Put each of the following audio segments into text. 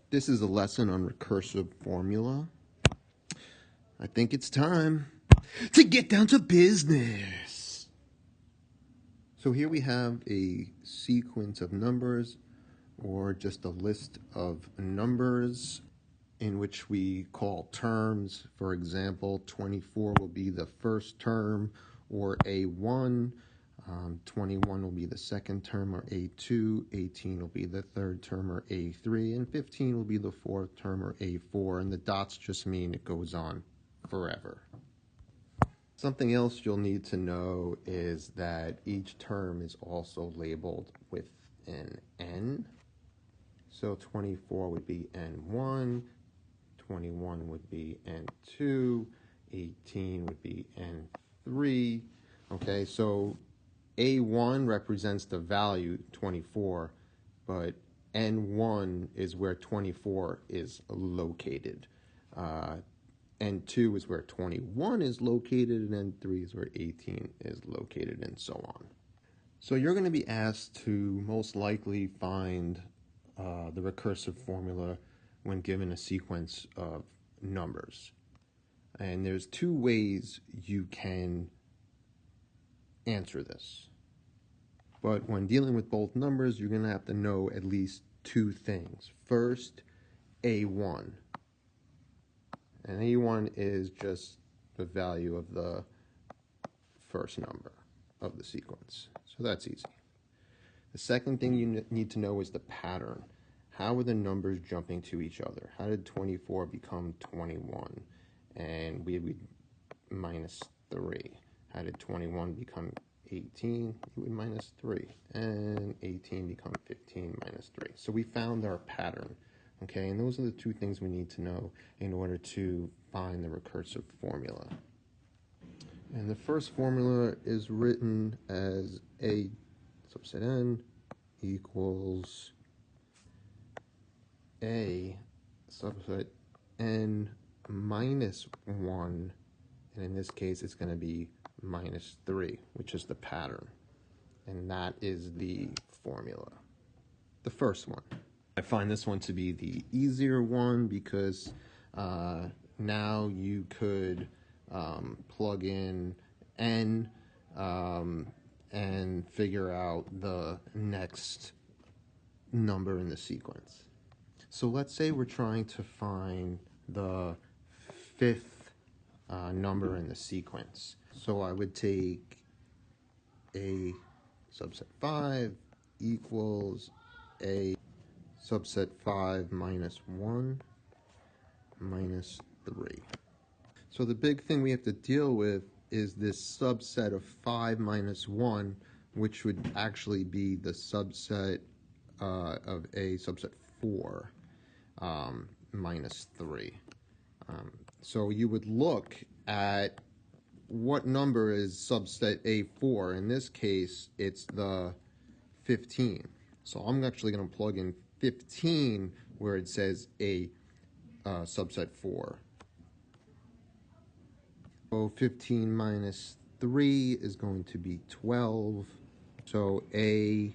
This is a lesson on recursive formula. I think it's time to get down to business. So here we have a sequence of numbers, or just a list of numbers in which we call terms. For example, 24 will be the first term, or A1. 21 will be the second term, or A2, 18 will be the third term, or A3, and 15 will be the fourth term, or A4, and the dots just mean it goes on forever. Something else you'll need to know is that each term is also labeled with an N. So 24 would be N1, 21 would be N2, 18 would be N3. Okay, so A1 represents the value 24, but N1 is where 24 is located. N2 is where 21 is located, and N3 is where 18 is located, and so on. So you're going to be asked to most likely find the recursive formula when given a sequence of numbers. And there's two ways you can answer this. But when dealing with both numbers, you're going to have to know at least two things. First, A1. And A1 is just the value of the first number of the sequence. So that's easy. The second thing you need to know is the pattern. How are the numbers jumping to each other? How did 24 become 21? And we would minus 3. How did 21 become 18? We would minus 3. And 18 become 15 minus 3. So we found our pattern. Okay, and those are the two things we need to know in order to find the recursive formula. And the first formula is written as A subset n equals A subset n minus 1, and in this case it's going to be minus 3, which is the pattern. And that is the formula. The first one. I find this one to be the easier one because now you could plug in n and figure out the next number in the sequence. So let's say we're trying to find the fifth number in the sequence. So I would take A subset 5 equals A subset 5 minus 1 minus 3. So the big thing we have to deal with is this subset of 5 minus 1, which would actually be the subset of A subset 4 minus 3. So you would look at what number is subset A4. In this case, it's the 15. So I'm actually going to plug in 15 where it says A subset 4. So 15 minus 3 is going to be 12. So A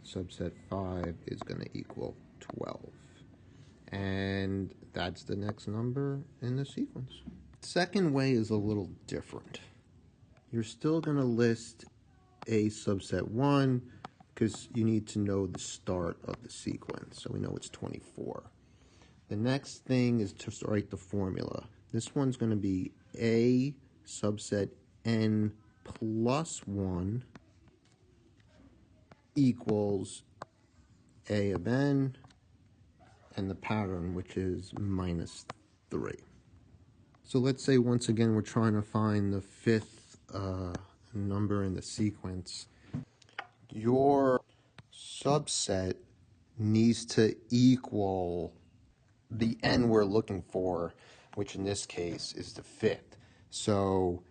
subset 5 is going to equal 12. And that's the next number in the sequence. Second way is a little different. You're still going to list A subset 1 because you need to know the start of the sequence. So we know it's 24. The next thing is to write the formula. This one's going to be A subset n plus 1 equals A of n and the pattern, which is minus 3. So let's say once again we're trying to find the fifth number in the sequence. Your subset needs to equal the n we're looking for, which in this case is the fifth. So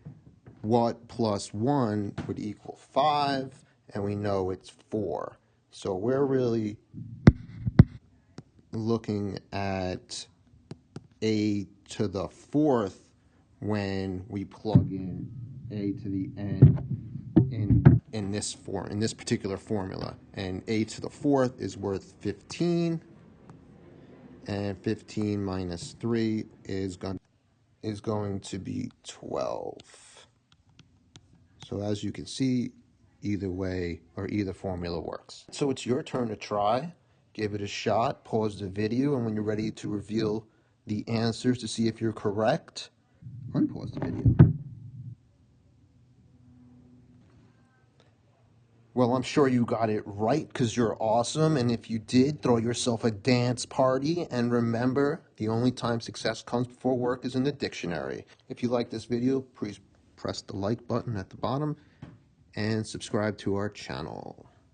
what plus 1 would equal 5, and we know it's 4. So we're really looking at A to the 4th when we plug in A to the n in this particular formula. And A to the 4th is worth 15. And 15 minus 3 is going to be 12. So as you can see, either way or either formula works. So it's your turn to try. Give it a shot, pause the video, and when you're ready to reveal the answers to see if you're correct, unpause the video. Well, I'm sure you got it right because you're awesome, and if you did, throw yourself a dance party, and remember, the only time success comes before work is in the dictionary. If you like this video, please press the like button at the bottom and subscribe to our channel.